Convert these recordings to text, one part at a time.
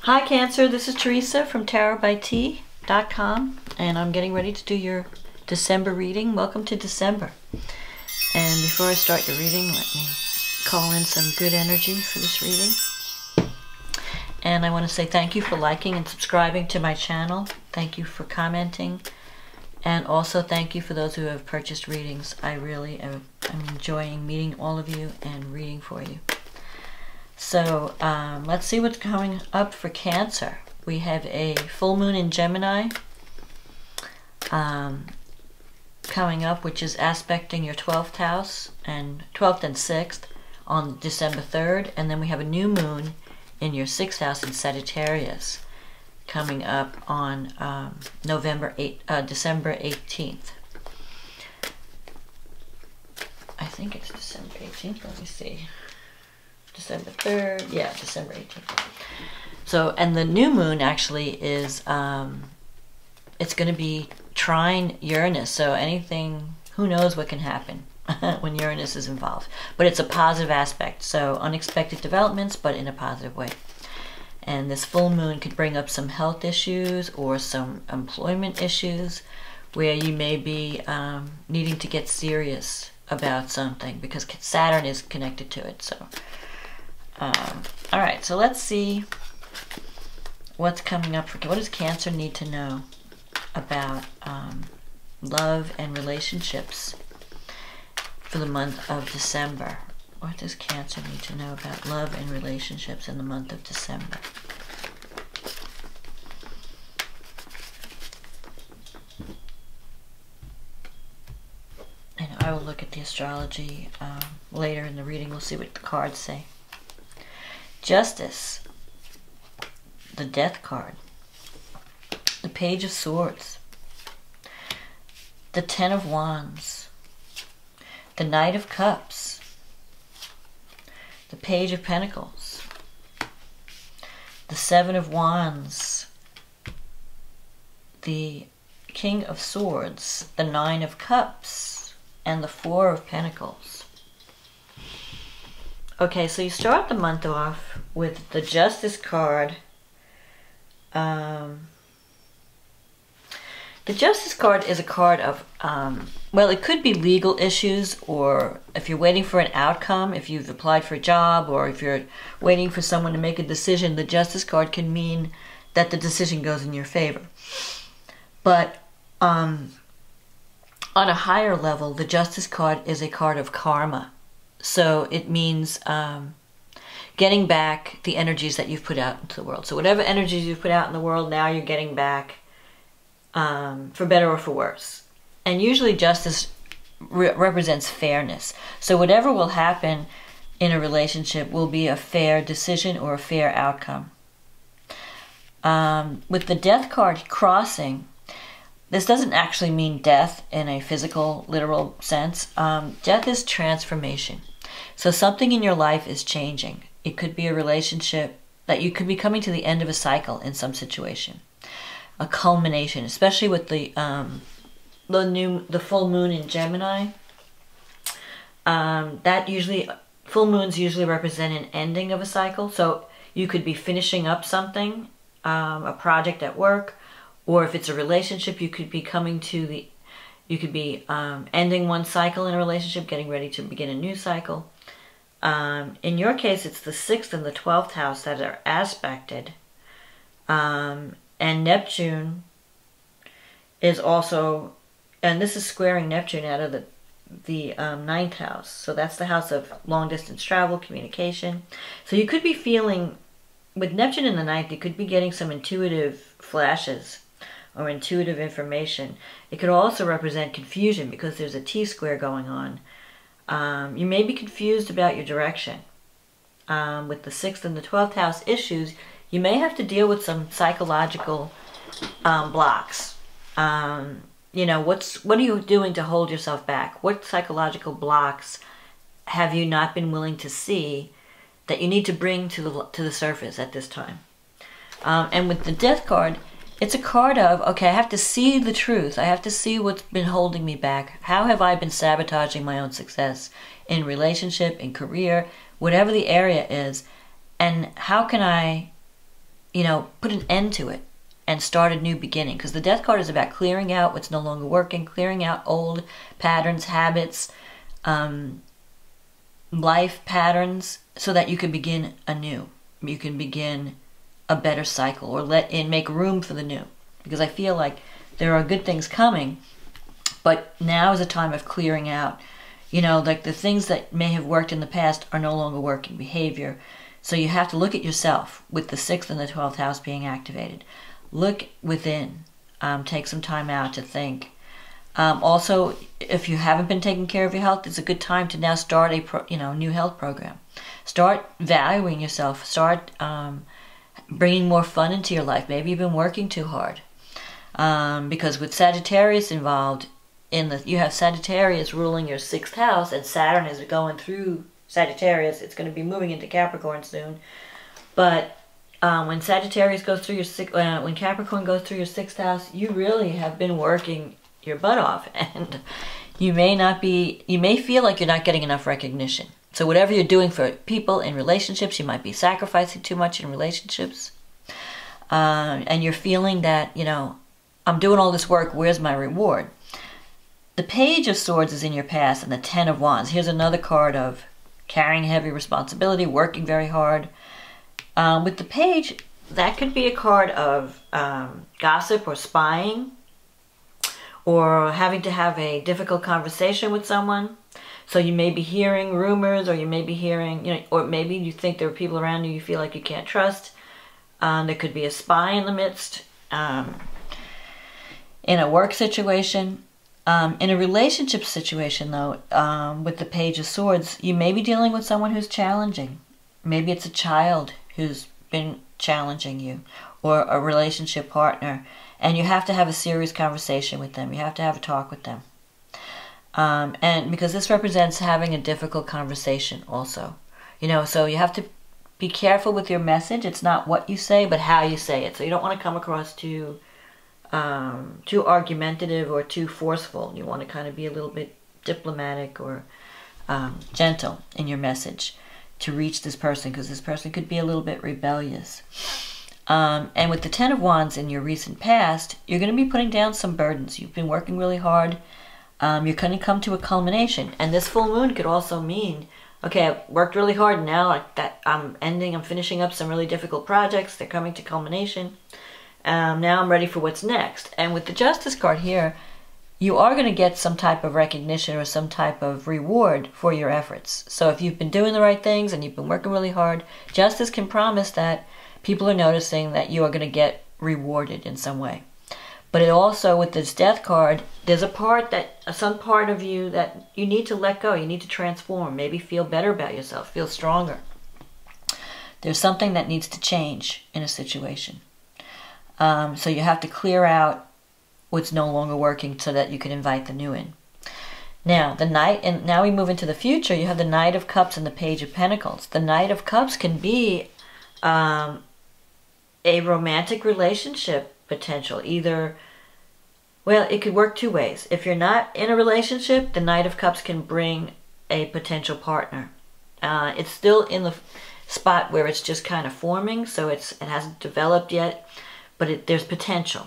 Hi Cancer, this is Teresa from tarotbyt.com, and I'm getting ready to do your December reading. Welcome to December. And before I start your reading, let me call in some good energy for this reading. And I want to say thank you for liking and subscribing to my channel. Thank you for commenting. And also thank you for those who have purchased readings. I really am enjoying meeting all of you and reading for you. So let's see what's coming up for Cancer. We have a full moon in Gemini coming up, which is aspecting your 12th house and 12th and 6th on December 3rd. And then we have a new moon in your 6th house in Sagittarius coming up on December 18th. I think it's December 18th. Let me see. December 3rd, yeah, December 18th. So, and the new moon actually is, it's going to be trine Uranus. So anything, who knows what can happen when Uranus is involved. But it's a positive aspect. So unexpected developments, but in a positive way. And this full moon could bring up some health issues or some employment issues where you may be needing to get serious about something because Saturn is connected to it. So. All right, so let's see what's coming up for what does Cancer need to know about love and relationships for the month of December. What does Cancer need to know about love and relationships in the month of December? And I will look at the astrology later in the reading. We'll see what the cards say. Justice, the Death card, the Page of Swords, the Ten of Wands, the Knight of Cups, the Page of Pentacles, the Seven of Wands, the King of Swords, the Nine of Cups, and the Four of Pentacles. Okay, so you start the month off with the Justice card. The Justice card is a card of, well, it could be legal issues, or if you're waiting for an outcome, if you've applied for a job, or if you're waiting for someone to make a decision, the Justice card can mean that the decision goes in your favor. But on a higher level, the Justice card is a card of karma. So it means getting back the energies that you've put out into the world. So whatever energies you've put out in the world, now you're getting back for better or for worse. And usually justice represents fairness. So whatever will happen in a relationship will be a fair decision or a fair outcome. With the Death card crossing, this doesn't actually mean death in a physical, literal sense. Death is transformation. So something in your life is changing. It could be a relationship that you could be coming to the end of a cycle in some situation. A culmination, especially with the full moon in Gemini. Full moons usually represent an ending of a cycle. So you could be finishing up something, a project at work, or if it's a relationship, you could be coming to ending one cycle in a relationship, getting ready to begin a new cycle. In your case, it's the 6th and the 12th house that are aspected. And Neptune is also, and this is squaring Neptune out of the 9th house. So that's the house of long distance travel, communication. So you could be feeling, with Neptune in the 9th, you could be getting some intuitive flashes or intuitive information. It could also represent confusion because there's a T-square going on. You may be confused about your direction. With the 6th and the 12th house issues, you may have to deal with some psychological blocks. You know, what are you doing to hold yourself back? What psychological blocks have you not been willing to see that you need to bring to the surface at this time? And with the Death card, it's a card of, okay, I have to see the truth. I have to see what's been holding me back. How have I been sabotaging my own success in relationship, in career, whatever the area is, and how can I you know, put an end to it and start a new beginning. Because the Death card is about clearing out what's no longer working, clearing out old patterns, habits, life patterns, so that you can begin anew. You can begin a better cycle, or make room for the new. Because I feel like there are good things coming, but now is a time of clearing out. You know, like the things that may have worked in the past are no longer working behavior. So you have to look at yourself with the 6th and the 12th house being activated. Look within. Take some time out to think. Also, if you haven't been taking care of your health, it's a good time to now start a new health program. Start valuing yourself. Start bringing more fun into your life. Maybe you've been working too hard. Because with Sagittarius involved, you have Sagittarius ruling your 6th house, and Saturn is going through Sagittarius. It's going to be moving into Capricorn soon. But when Sagittarius goes through when Capricorn goes through your 6th house, you really have been working your butt off, and you may feel like you're not getting enough recognition. So whatever you're doing for people in relationships, you might be sacrificing too much in relationships, and you're feeling that, you know, I'm doing all this work, where's my reward? The Page of Swords is in your past, and the 10 of Wands. Here's another card of carrying heavy responsibility, working very hard. With the Page, that could be a card of gossip or spying, or having to have a difficult conversation with someone. So you may be hearing rumors, or you may be hearing, you know, or maybe you think there are people around you feel like you can't trust. There could be a spy in the midst. In a work situation. In a relationship situation, though, with the Page of Swords, you may be dealing with someone who's challenging. Maybe it's a child who's been challenging you, or a relationship partner, and you have to have a serious conversation with them. You have to have a talk with them. And because this represents having a difficult conversation also. You know, so you have to be careful with your message. It's not what you say, but how you say it. So you don't want to come across too argumentative or too forceful. You want to kind of be a little bit diplomatic or gentle in your message to reach this person, because this person could be a little bit rebellious. And with the 10 of Wands in your recent past, you're going to be putting down some burdens. You've been working really hard. You're going to come to a culmination. And this full moon could also mean, okay, I've worked really hard now. I'm finishing up some really difficult projects. They're coming to culmination. Now I'm ready for what's next. And with the Justice card here, you are going to get some type of recognition or some type of reward for your efforts. So if you've been doing the right things and you've been working really hard, Justice can promise that people are noticing that you are going to get rewarded in some way. But it also, with this Death card, there's some part of you that you need to let go. You need to transform. Maybe feel better about yourself. Feel stronger. There's something that needs to change in a situation. So you have to clear out what's no longer working so that you can invite the new in. Now, now we move into the future. You have the Knight of Cups and the Page of Pentacles. The Knight of Cups can be a romantic relationship potential. Well, it could work two ways. If you're not in a relationship, the Knight of Cups can bring a potential partner. It's still in the spot where it's just kind of forming, so it hasn't developed yet, but there's potential.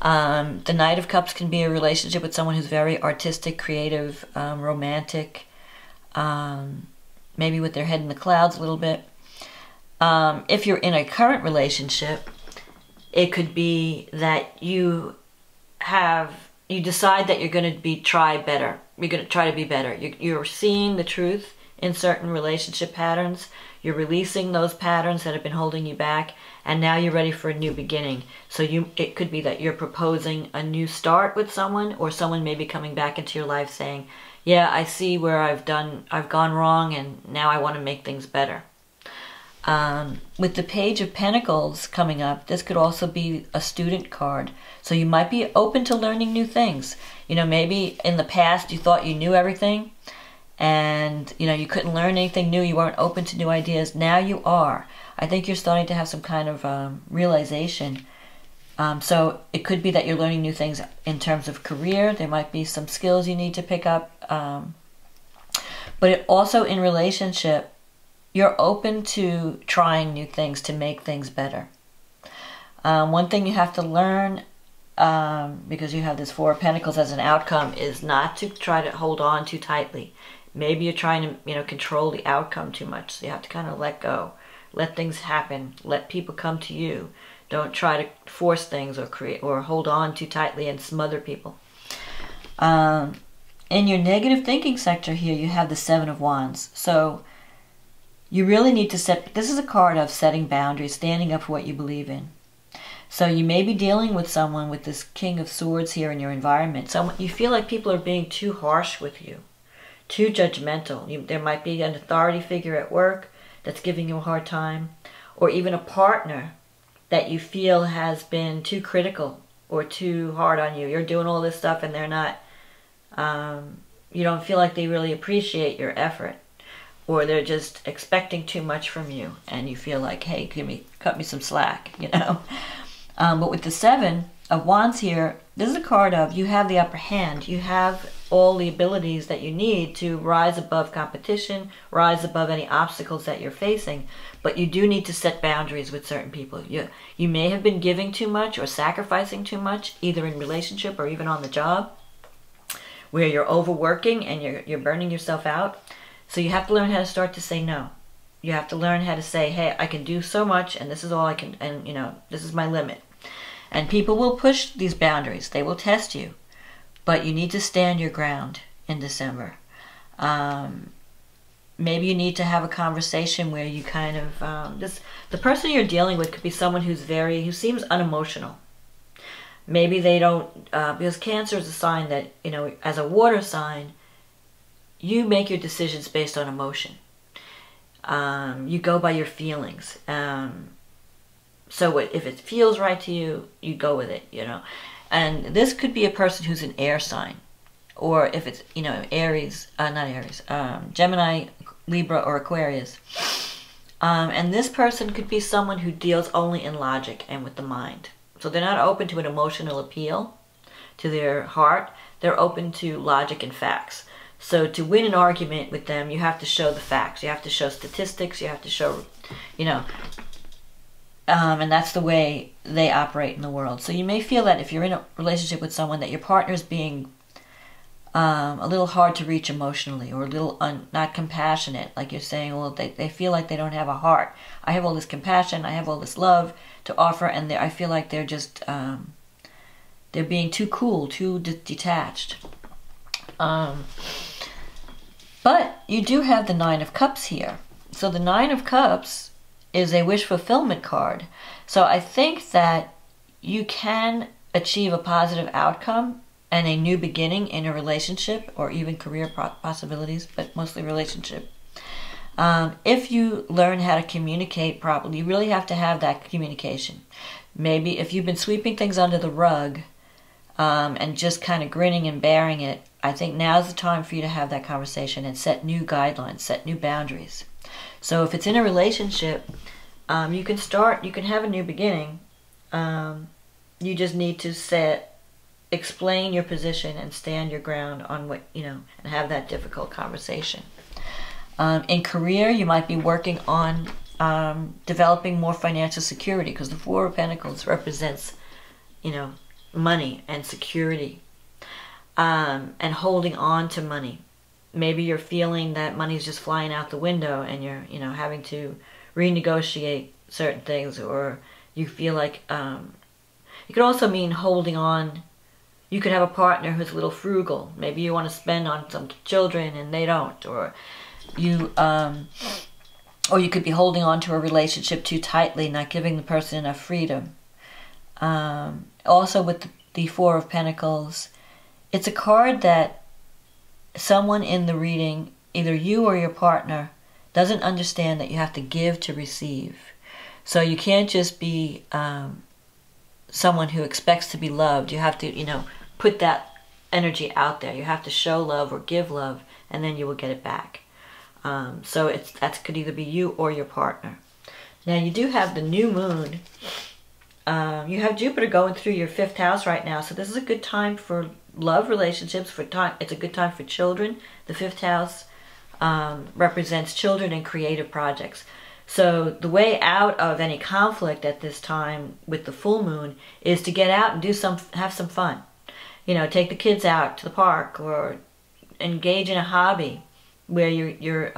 The Knight of Cups can be a relationship with someone who's very artistic, creative, romantic, maybe with their head in the clouds a little bit. If you're in a current relationship, it could be that you decide that you're going to try better. You're going to try to be better. You're seeing the truth in certain relationship patterns. You're releasing those patterns that have been holding you back, and now you're ready for a new beginning. So it could be that you're proposing a new start with someone, or someone may be coming back into your life saying, yeah, I see where I've gone wrong, and now I want to make things better. With the Page of Pentacles coming up, this could also be a student card. So you might be open to learning new things. You know, maybe in the past you thought you knew everything, and you know, you couldn't learn anything new. You weren't open to new ideas. Now you are. I think you're starting to have some kind of realization. So it could be that you're learning new things in terms of career. There might be some skills you need to pick up. But also in relationship, you're open to trying new things to make things better. One thing you have to learn, because you have this Four of Pentacles as an outcome, is not to try to hold on too tightly. Maybe you're trying to, you know, control the outcome too much. So you have to kind of let go. Let things happen. Let people come to you. Don't try to force things or create or hold on too tightly and smother people. In your negative thinking sector here, you have the Seven of Wands. So you really need to set, this is a card of setting boundaries, standing up for what you believe in. So you may be dealing with someone with this King of Swords here in your environment. So you feel like people are being too harsh with you, too judgmental. There might be an authority figure at work that's giving you a hard time, or even a partner that you feel has been too critical or too hard on you. You're doing all this stuff and they're not, you don't feel like they really appreciate your effort, or they're just expecting too much from you and you feel like, hey, cut me some slack, you know. But with the Seven of Wands here, this is a card of you have the upper hand. You have all the abilities that you need to rise above competition, rise above any obstacles that you're facing. But you do need to set boundaries with certain people. You may have been giving too much or sacrificing too much, either in relationship or even on the job, where you're overworking and you're burning yourself out. So you have to learn how to start to say no. You have to learn how to say, hey, I can do so much and this is all I can, and you know, this is my limit. And people will push these boundaries. They will test you. But you need to stand your ground in December. Maybe you need to have a conversation where you kind of, the person you're dealing with could be someone who seems unemotional. Maybe they don't, because Cancer is a sign that, you know, as a water sign, you make your decisions based on emotion. You go by your feelings. So if it feels right to you, you go with it, you know. And this could be a person who's an air sign. Or if it's, you know, Gemini, Libra, or Aquarius. And this person could be someone who deals only in logic and with the mind. So they're not open to an emotional appeal to their heart. They're open to logic and facts. So to win an argument with them, you have to show the facts. You have to show statistics. You have to show, you know, and that's the way they operate in the world. So you may feel that if you're in a relationship with someone that your partner's being a little hard to reach emotionally, or a little not compassionate, like you're saying, well, they feel like they don't have a heart. I have all this compassion, I have all this love to offer, and I feel like they're just, they're being too cool, too detached. But you do have the Nine of Cups here. So the Nine of Cups is a wish fulfillment card. So I think that you can achieve a positive outcome and a new beginning in a relationship, or even career possibilities, but mostly relationship. If you learn how to communicate properly, you really have to have that communication. Maybe if you've been sweeping things under the rug and just kind of grinning and bearing it, I think now's the time for you to have that conversation and set new guidelines, set new boundaries. So if it's in a relationship, you can have a new beginning. You just need to explain your position and stand your ground on what, you know, and have that difficult conversation. In career, you might be working on developing more financial security, because the Four of Pentacles represents, you know, money and security, and holding on to money. Maybe you're feeling that money's just flying out the window and you're, you know, having to renegotiate certain things, or you feel like, it could also mean holding on. You could have a partner who's a little frugal. Maybe you want to spend on some children and they don't, or you could be holding on to a relationship too tightly, not giving the person enough freedom. Also with the Four of Pentacles, it's a card that someone in the reading, either you or your partner, doesn't understand that you have to give to receive. So you can't just be someone who expects to be loved. You have to, you know, put that energy out there. You have to show love or give love, and then you will get it back. So that could either be you or your partner. Now you do have the new moon. You have Jupiter going through your 5th house right now, so this is a good time for love relationships. It's a good time for children. The 5th house represents children and creative projects. So the way out of any conflict at this time with the full moon is to get out and have some fun. You know, take the kids out to the park or engage in a hobby where you're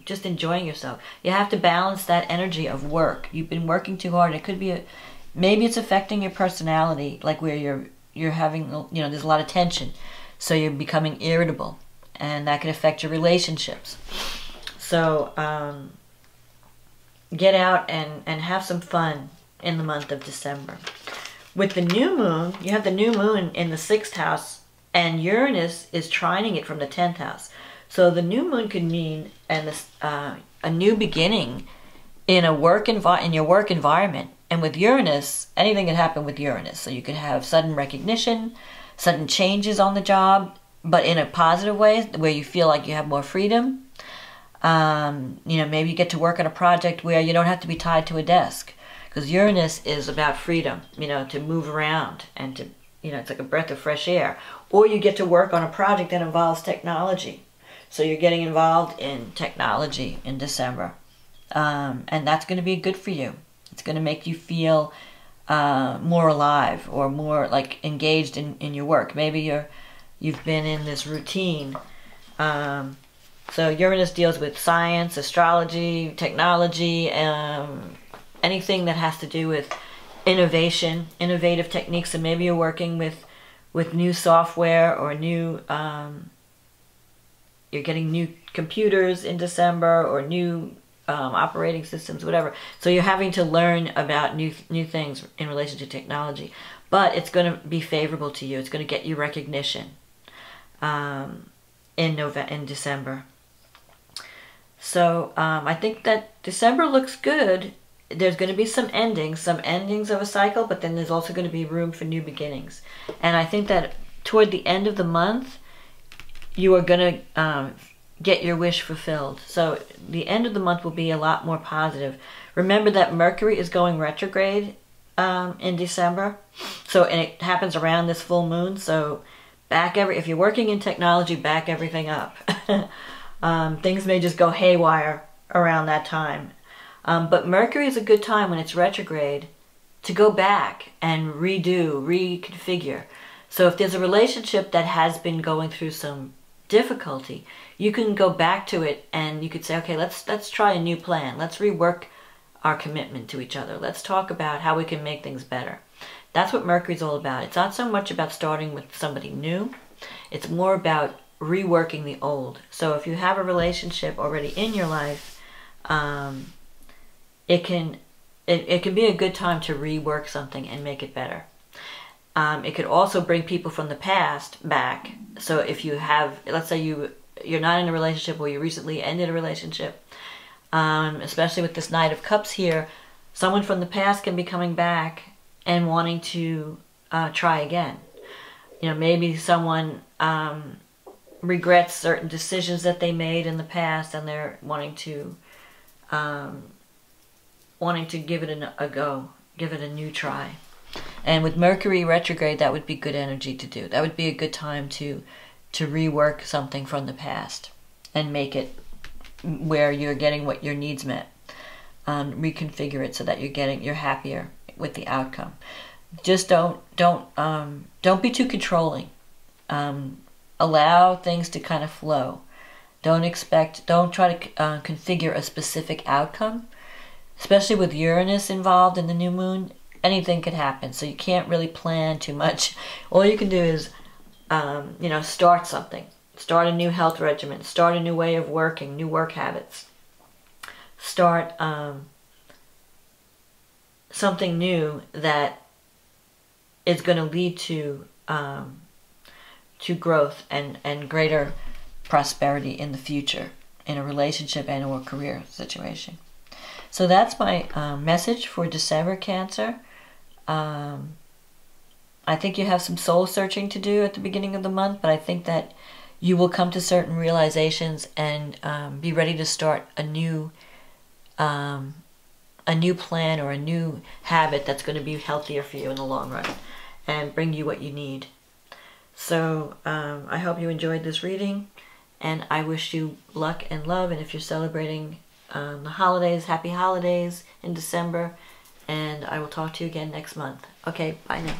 just enjoying yourself. You have to balance that energy of work. You've been working too hard. It could be maybe it's affecting your personality, like where you're having, you know, there's a lot of tension, so you're becoming irritable, and that can affect your relationships. So get out and have some fun in the month of December. With the new moon, you have the new moon in the 6th house, and Uranus is trining it from the 10th house. So the new moon could mean a new beginning in your work environment. And with Uranus, anything can happen with Uranus. So you could have sudden recognition, sudden changes on the job, but in a positive way where you feel like you have more freedom. You know, maybe you get to work on a project where you don't have to be tied to a desk, because Uranus is about freedom, you know, to move around and to, you know, it's like a breath of fresh air. Or you get to work on a project that involves technology. So you're getting involved in technology in December. And that's going to be good for you. It's going to make you feel more alive or more like engaged in your work. Maybe you've been in this routine. So Uranus deals with science, astrology, technology, anything that has to do with innovation, innovative techniques. And maybe you're working with new software or new, you're getting new computers in December or new operating systems, whatever. So you're having to learn about new things in relation to technology. But it's going to be favorable to you. It's going to get you recognition in December. So I think that December looks good. There's going to be some endings of a cycle, but then there's also going to be room for new beginnings. And I think that toward the end of the month, you are going to get your wish fulfilled. So the end of the month will be a lot more positive. Remember that Mercury is going retrograde in December. So, and it happens around this full moon. So if you're working in technology, back everything up. Things may just go haywire around that time. But Mercury is a good time when it's retrograde to go back and reconfigure. So if there's a relationship that has been going through some difficulty, you can go back to it and you could say, okay, let's try a new plan. Let's rework our commitment to each other. Let's talk about how we can make things better. That's what Mercury's all about. It's not so much about starting with somebody new. It's more about reworking the old. So if you have a relationship already in your life, it can be a good time to rework something and make it better. It could also bring people from the past back. So if you have, let's say you're not in a relationship or you recently ended a relationship, especially with this Knight of Cups here, someone from the past can be coming back and wanting to try again. You know, maybe someone regrets certain decisions that they made in the past, and they're wanting to give it a go, give it a new try. And with Mercury retrograde, that would be good energy to do. That would be a good time to rework something from the past and make it where you're getting what your needs met. Reconfigure it so that you're happier with the outcome. Just don't be too controlling. Allow things to kind of flow. Don't try to configure a specific outcome. Especially with Uranus involved in the new moon, anything could happen. So you can't really plan too much. All you can do is, start something. Start a new health regimen. Start a new way of working, new work habits. Start something new that is going to lead to growth and greater prosperity in the future in a relationship and or career situation. So that's my message for December, Cancer. I think you have some soul searching to do at the beginning of the month, but I think that you will come to certain realizations and be ready to start a new plan or a new habit that's going to be healthier for you in the long run and bring you what you need. So I hope you enjoyed this reading, and I wish you luck and love. And if you're celebrating the holidays. Happy holidays in December. And I will talk to you again next month. Okay, bye now.